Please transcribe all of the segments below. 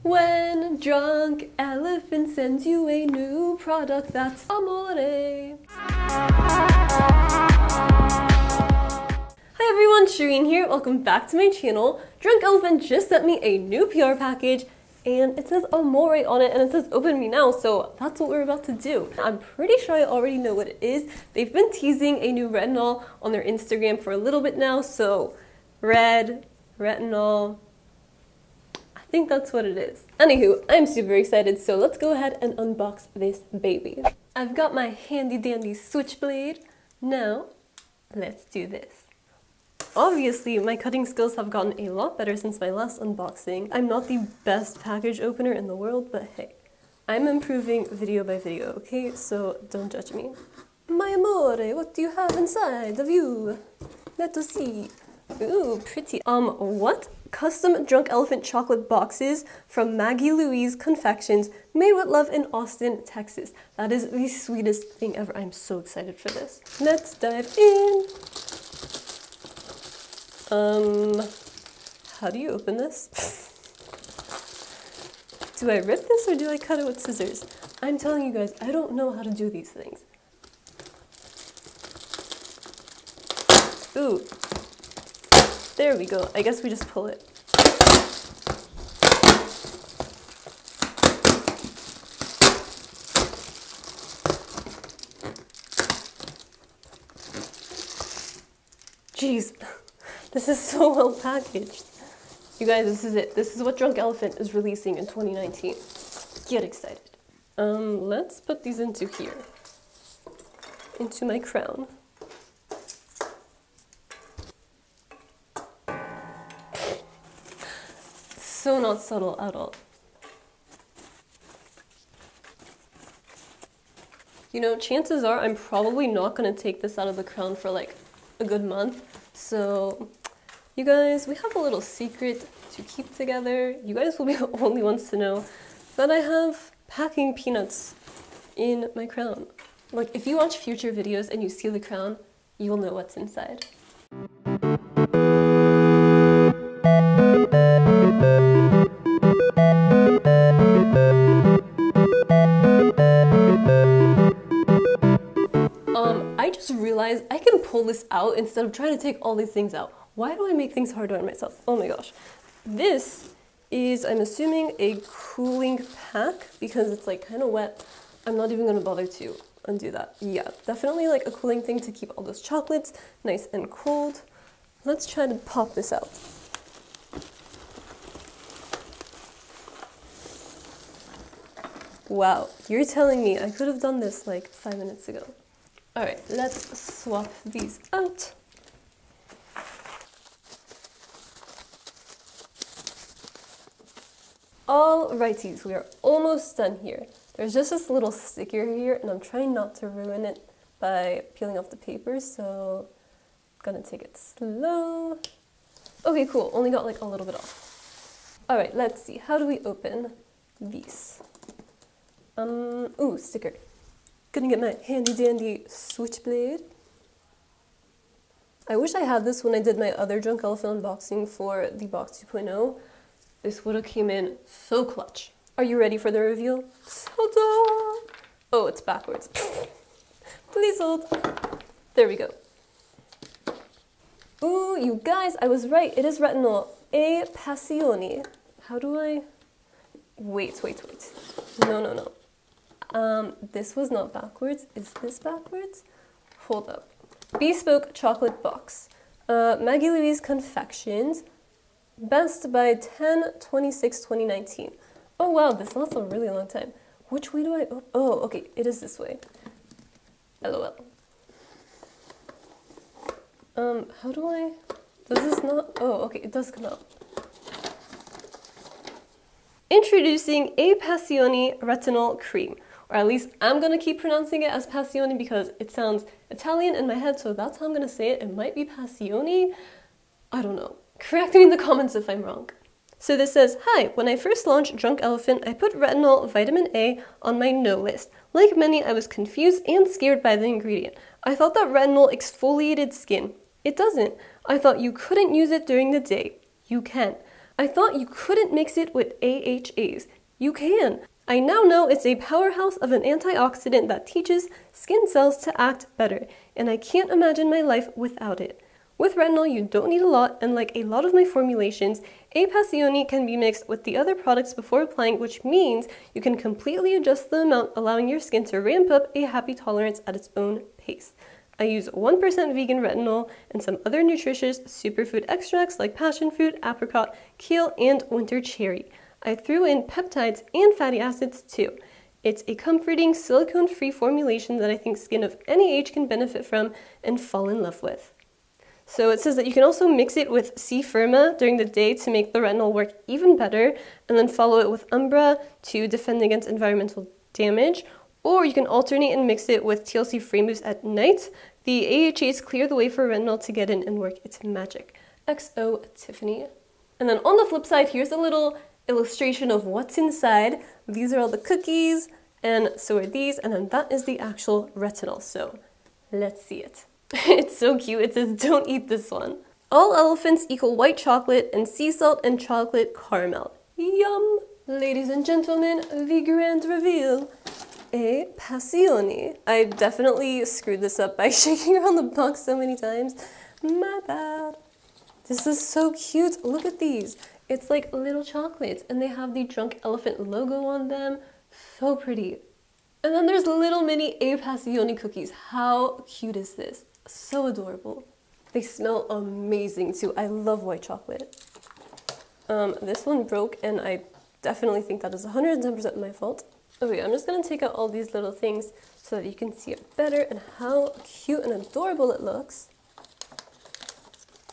When drunk elephant sends you a new product, that's amore. Hi everyone, Shireen here. Welcome back to my channel. Drunk Elephant just sent me a new PR package and it says amore on it and it says open me now, so that's what we're about to do. I'm pretty sure I already know what it is. They've been teasing a new retinol on their Instagram for a little bit now, so retinol, I think that's what it is. Anywho, I'm super excited, so let's go ahead and unbox this baby. I've got my handy dandy switchblade. Now, let's do this. Obviously, my cutting skills have gotten a lot better since my last unboxing. I'm not the best package opener in the world, but hey, I'm improving video by video, okay? So don't judge me. My amore, what do you have inside of you? Let us see. Ooh, pretty. What? Custom Drunk Elephant chocolate boxes from Maggie Louise Confections, made with love in Austin, Texas. That is the sweetest thing ever. I'm so excited for this. Let's dive in. How do you open this? Do I rip this or do I cut it with scissors? I'm telling you guys, I don't know how to do these things. Ooh. There we go. I guess we just pull it. Jeez, this is so well packaged. You guys, this is it. This is what Drunk Elephant is releasing in 2019. Get excited. Let's put these into here. Into my crown. So not subtle at all. You know, chances are I'm probably not going to take this out of the crown for like a good month. So you guys, we have a little secret to keep together. You guys will be the only ones to know that I have packing peanuts in my crown. Like, if you watch future videos and you see the crown, you'll know what's inside. I just realized I can pull this out instead of trying to take all these things out. Why do I make things harder on myself? Oh my gosh. This is, I'm assuming, a cooling pack because it's like kind of wet. I'm not even gonna bother to undo that. Yeah, definitely like a cooling thing to keep all those chocolates nice and cold. Let's try to pop this out. Wow, you're telling me I could have done this like 5 minutes ago. All right, let's swap these out. Alrighties, we are almost done here. There's just this little sticker here, and I'm trying not to ruin it by peeling off the paper, so I'm gonna take it slow. Okay, cool, only got like a little bit off. All right, let's see, how do we open these? Ooh, sticker. Gonna get my handy dandy switchblade. I wish I had this when I did my other Drunk Elephant unboxing for the box 2.0. This would have came in so clutch. Are you ready for the reveal? Ta-da! Oh, it's backwards. Please hold. There we go. Ooh, you guys, I was right. It is retinol. A-Passioni. How do I... Wait. No. This was not backwards. Is this backwards? Hold up. Bespoke chocolate box. Maggie Louise Confections. Best by 10/26/2019. Oh wow, this lasts a really long time. Which way do I open? Oh, okay, it is this way. LOL. How do I... Does this not... Oh, okay, it does come out. Introducing A-Passioni Retinol Cream. Or at least I'm gonna keep pronouncing it as Passioni because it sounds Italian in my head, so that's how I'm gonna say it. It might be Passioni. I don't know. Correct me in the comments if I'm wrong. So this says, hi, when I first launched Drunk Elephant, I put retinol vitamin A on my no list. Like many, I was confused and scared by the ingredient. I thought that retinol exfoliated skin. It doesn't. I thought you couldn't use it during the day. You can. I thought you couldn't mix it with AHAs. You can. I now know it's a powerhouse of an antioxidant that teaches skin cells to act better, and I can't imagine my life without it. With retinol, you don't need a lot, and like a lot of my formulations, A-Passioni can be mixed with the other products before applying, which means you can completely adjust the amount, allowing your skin to ramp up a happy tolerance at its own pace. I use 1% vegan retinol and some other nutritious superfood extracts like passion fruit, apricot, kale, and winter cherry. I threw in peptides and fatty acids too. It's a comforting, silicone-free formulation that I think skin of any age can benefit from and fall in love with. So it says that you can also mix it with c-firma during the day to make the retinol work even better, and then follow it with umbra to defend against environmental damage, or you can alternate and mix it with TLC Frame Boost at night. The AHAs clear the way for retinol to get in and work its magic. XO Tiffany. And then on the flip side, here's a little illustration of what's inside. These are all the cookies, and so are these, and then that is the actual retinol. So let's see it. It's so cute. It says, "Don't eat this one." All elephants equal white chocolate and sea salt and chocolate caramel. Yum! Ladies and gentlemen, the grand reveal. A-Passioni. I definitely screwed this up by shaking around the box so many times. My bad. This is so cute. Look at these. It's like little chocolates, and they have the drunk elephant logo on them. So pretty. And then there's little mini A-Passioni cookies. How cute is this? So adorable. They smell amazing too. I love white chocolate. This one broke, and I definitely think that is 110% my fault. Okay, I'm just gonna take out all these little things so that you can see it better and how cute and adorable it looks.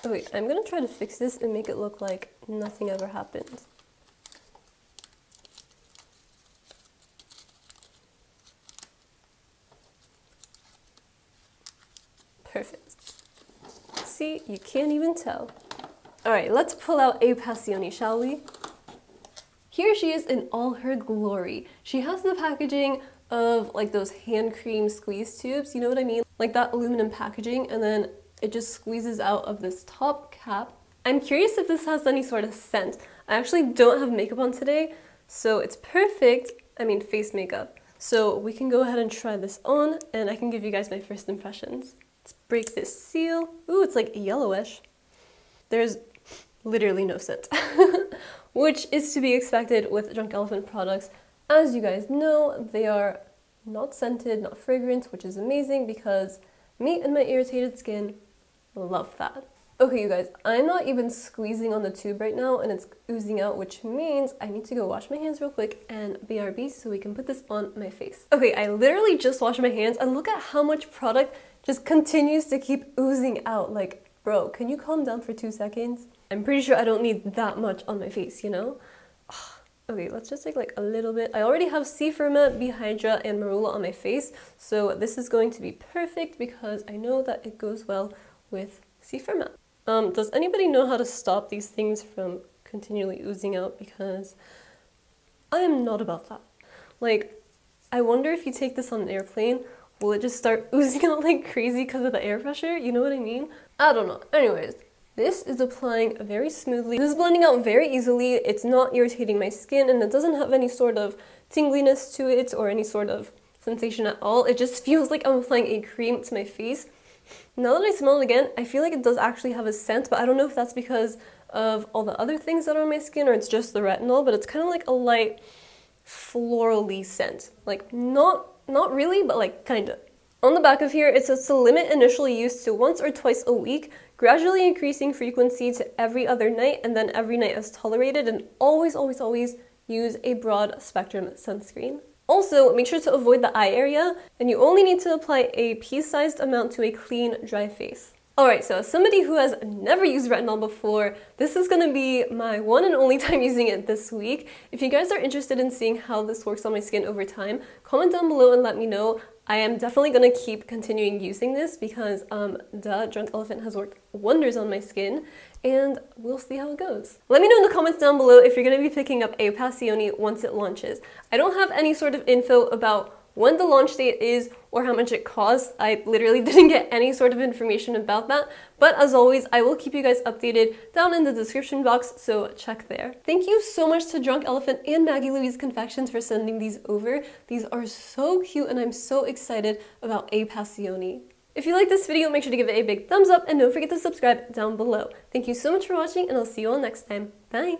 Okay, I'm gonna try to fix this and make it look like nothing ever happened. Perfect. See, you can't even tell. All right, let's pull out A-Passioni, shall we? Here she is in all her glory. She has the packaging of like those hand cream squeeze tubes, you know what I mean? Like that aluminum packaging, and then it just squeezes out of this top cap. I'm curious if this has any sort of scent. I actually don't have makeup on today, so it's perfect. I mean, face makeup. So we can go ahead and try this on, and I can give you guys my first impressions. Let's break this seal. Ooh, it's like yellowish. There's literally no scent, which is to be expected with Drunk Elephant products. As you guys know, they are not scented, not fragrant, which is amazing because me and my irritated skin love that. Okay, you guys, I'm not even squeezing on the tube right now, and it's oozing out, which means I need to go wash my hands real quick and BRB so we can put this on my face. Okay, I literally just washed my hands, and look at how much product just continues to keep oozing out. Like, bro, can you calm down for 2 seconds? I'm pretty sure I don't need that much on my face, you know? Okay, let's just take like a little bit. I already have c-firma, B-Hydra, and marula on my face, so this is going to be perfect because I know that it goes well with c-firma. Does anybody know how to stop these things from continually oozing out? Because I am not about that. Like, I wonder if you take this on an airplane, will it just start oozing out like crazy because of the air pressure? You know what I mean? I don't know. Anyways, this is applying very smoothly. This is blending out very easily. It's not irritating my skin, and it doesn't have any sort of tingliness to it or any sort of sensation at all. It just feels like I'm applying a cream to my face. Now that I smell it again, I feel like it does actually have a scent, but I don't know if that's because of all the other things that are on my skin or it's just the retinol, but it's kind of like a light florally scent. Like, not really, but like kind of. On the back of here, it says to limit initial use to once or twice a week, gradually increasing frequency to every other night, and then every night as tolerated, and always, always, always use a broad-spectrum sunscreen. Also, make sure to avoid the eye area, and you only need to apply a pea-sized amount to a clean, dry face. Alright, so as somebody who has never used retinol before, this is going to be my one and only time using it this week. If you guys are interested in seeing how this works on my skin over time, comment down below and let me know. I am definitely going to keep continuing using this because the Drunk Elephant has worked wonders on my skin, and we'll see how it goes. Let me know in the comments down below if you're going to be picking up A-Passioni once it launches. I don't have any sort of info about when the launch date is or how much it costs. I literally didn't get any sort of information about that, but as always, I will keep you guys updated down in the description box, so check there. Thank you so much to Drunk Elephant and Maggie Louise Confections for sending these over. These are so cute and I'm so excited about A-Passioni. If you like this video, make sure to give it a big thumbs up and don't forget to subscribe down below. Thank you so much for watching and I'll see you all next time. Bye!